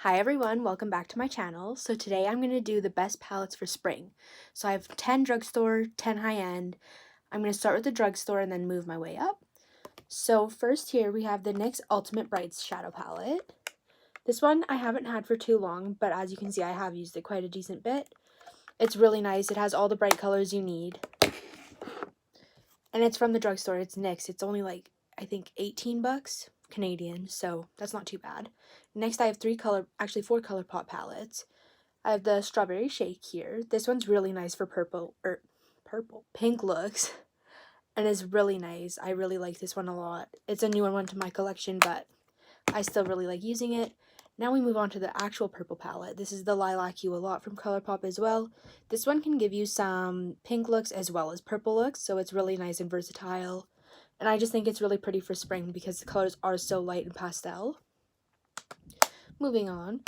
Hi everyone, welcome back to my channel. So today I'm going to do the best palettes for spring. So I have 10 drugstore, 10 high-end. I'm going to start with the drugstore and then move my way up. So first here we have the NYX Ultimate Brights Shadow Palette. This one I haven't had for too long, but as you can see I have used it quite a decent bit. It's really nice. It has all the bright colors you need. And it's from the drugstore. It's NYX. It's only like, I think 18 bucks Canadian, so that's not too bad. Next I have four color pot palettes. I have the Strawberry Shake here. This one's really nice for pink looks and is really nice. I really like this one a lot. It's a newer one to my collection, but I still really like using it. Now we move on to the actual purple palette. This is the Lilac You a Lot from ColourPop as well. This one can give you some pink looks as well as purple looks, so it's really nice and versatile. And I just think it's really pretty for spring because the colors are so light and pastel. Moving on,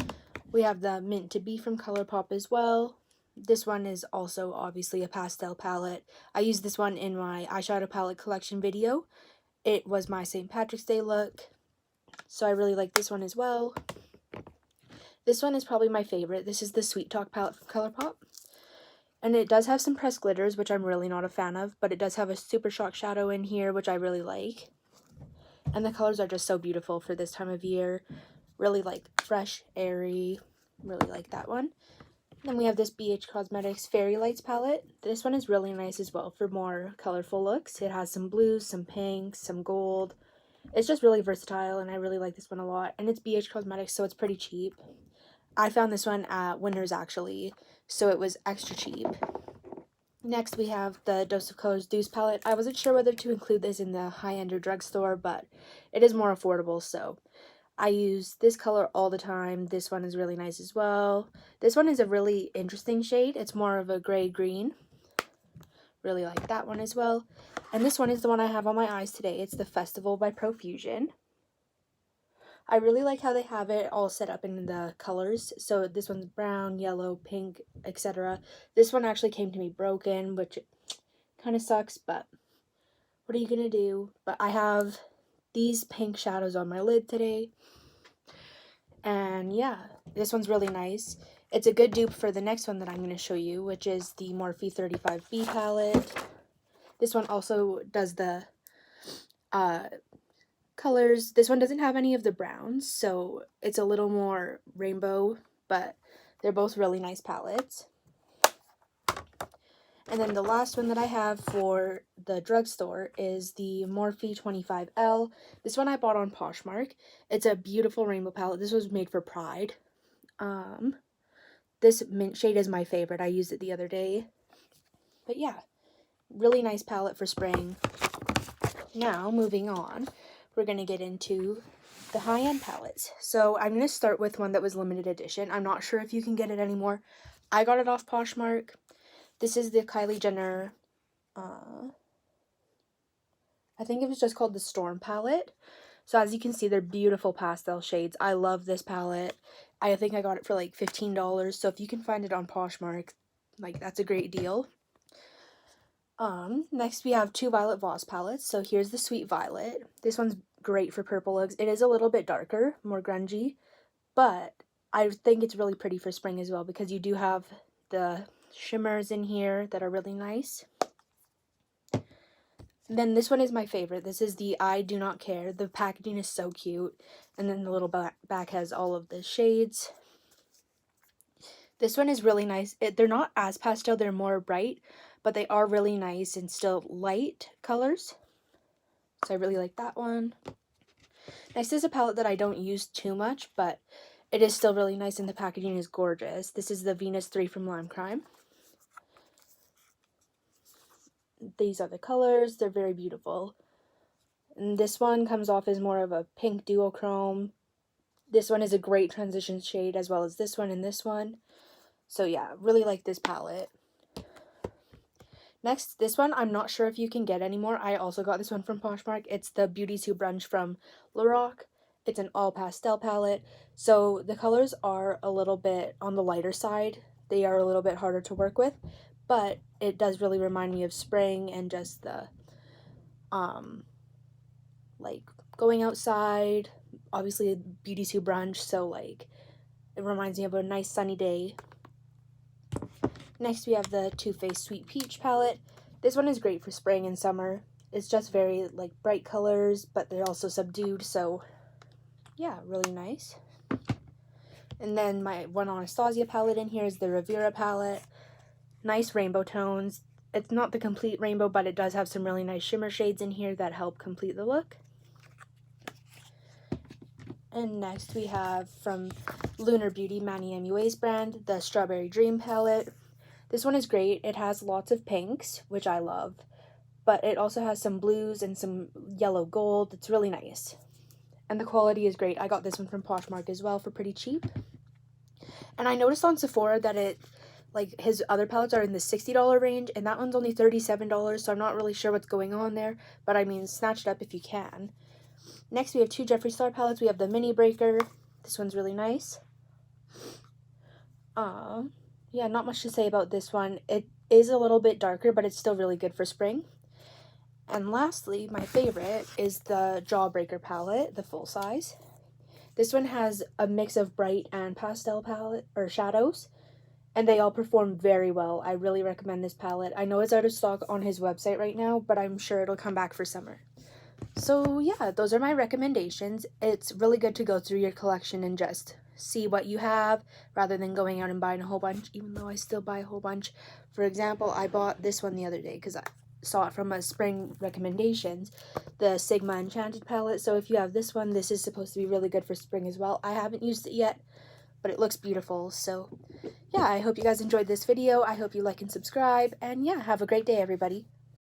we have the Mint to Be from ColourPop as well. This one is also obviously a pastel palette. I used this one in my eyeshadow palette collection video. It was my St. Patrick's Day look, so I really like this one as well. This one is probably my favorite. This is the Sweet Talk palette from ColourPop. And it does have some pressed glitters, which I'm really not a fan of, but it does have a Super Shock shadow in here, which I really like. And the colors are just so beautiful for this time of year. Really like fresh, airy. Really like that one. Then we have this BH Cosmetics Fairy Lights palette. This one is really nice as well for more colorful looks. It has some blues, some pinks, some gold. It's just really versatile, and I really like this one a lot. And it's BH Cosmetics, so it's pretty cheap. I found this one at Winners actually, so it was extra cheap. Next we have the Dose of Colors Deuce palette. I wasn't sure whether to include this in the high-end or drugstore, but it is more affordable, so I use this color all the time. This one is really nice as well. This one is a really interesting shade. It's more of a gray-green. Really like that one as well. And this one is the one I have on my eyes today. It's the Festival by Profusion. I really like how they have it all set up in the colors. So this one's brown, yellow, pink, etc. This one actually came to me broken, which kind of sucks, but what are you going to do? But I have these pink shadows on my lid today. And yeah, this one's really nice. It's a good dupe for the next one that I'm going to show you, which is the Morphe 35B palette. This one also does the colors. This one doesn't have any of the browns, so it's a little more rainbow, but they're both really nice palettes. And then the last one that I have for the drugstore is the Morphe 25L. This one I bought on Poshmark. It's a beautiful rainbow palette. This was made for Pride. This mint shade is my favorite. I used it the other day. But yeah, really nice palette for spring. Now, moving on, we're going to get into the high-end palettes. So I'm going to start with one that was limited edition. I'm not sure if you can get it anymore. I got it off Poshmark. This is the Kylie Jenner, I think it was just called the Storm palette. So as you can see, they're beautiful pastel shades. I love this palette. I think I got it for like $15. So if you can find it on Poshmark, like that's a great deal. Next we have two Violet Voss palettes. So here's the Sweet Violet. This one's great for purple looks. It is a little bit darker, more grungy, but I think it's really pretty for spring as well because you do have the shimmers in here that are really nice. Then this one is my favorite. This is the I Do Not Care. The packaging is so cute, and then the little back has all of the shades. This one is really nice. They're not as pastel, they're more bright, but they are really nice and still light colors. So I really like that one. Next is a palette that I don't use too much, but it is still really nice and the packaging is gorgeous. This is the Venus 3 from Lime Crime. These are the colors. They're very beautiful. And this one comes off as more of a pink duochrome. This one is a great transition shade as well as this one and this one. So yeah, really like this palette. Next, this one I'm not sure if you can get anymore. I also got this one from Poshmark. It's the Beauty to Brunch from Lorac. It's an all pastel palette. So the colors are a little bit on the lighter side. They are a little bit harder to work with, but it does really remind me of spring and just the like going outside. Obviously Beauty to Brunch, so like It reminds me of a nice sunny day. Next we have the Too Faced Sweet Peach palette. This one is great for spring and summer. It's just very like bright colors, but they're also subdued, so yeah, really nice. And then my one Anastasia palette in here is the Rivera palette. Nice rainbow tones. It's not the complete rainbow, but it does have some really nice shimmer shades in here that help complete the look. And next we have from Lunar Beauty Manny MUA's brand, the Strawberry Dream palette. This one is great. It has lots of pinks, which I love, but it also has some blues and some yellow gold. It's really nice. And the quality is great. I got this one from Poshmark as well for pretty cheap. And I noticed on Sephora that like his other palettes are in the $60 range, and that one's only $37, so I'm not really sure what's going on there, but I mean, snatch it up if you can. Next, we have two Jeffree Star palettes. We have the Mini Breaker. This one's really nice. Yeah, not much to say about this one. It is a little bit darker, but it's still really good for spring. And lastly, my favorite is the Jawbreaker palette, the full size. This one has a mix of bright and pastel palette or shadows, and they all perform very well. I really recommend this palette. I know it's out of stock on his website right now, but I'm sure it'll come back for summer. So yeah, those are my recommendations. It's really good to go through your collection and just see what you have rather than going out and buying a whole bunch, even though I still buy a whole bunch. For example, I bought this one the other day because I saw it from a spring recommendations, the Sigma Enchanted palette. So if you have this one, this is supposed to be really good for spring as well. I haven't used it yet, but it looks beautiful. So yeah, I hope you guys enjoyed this video. I hope you like and subscribe, and yeah, have a great day, everybody.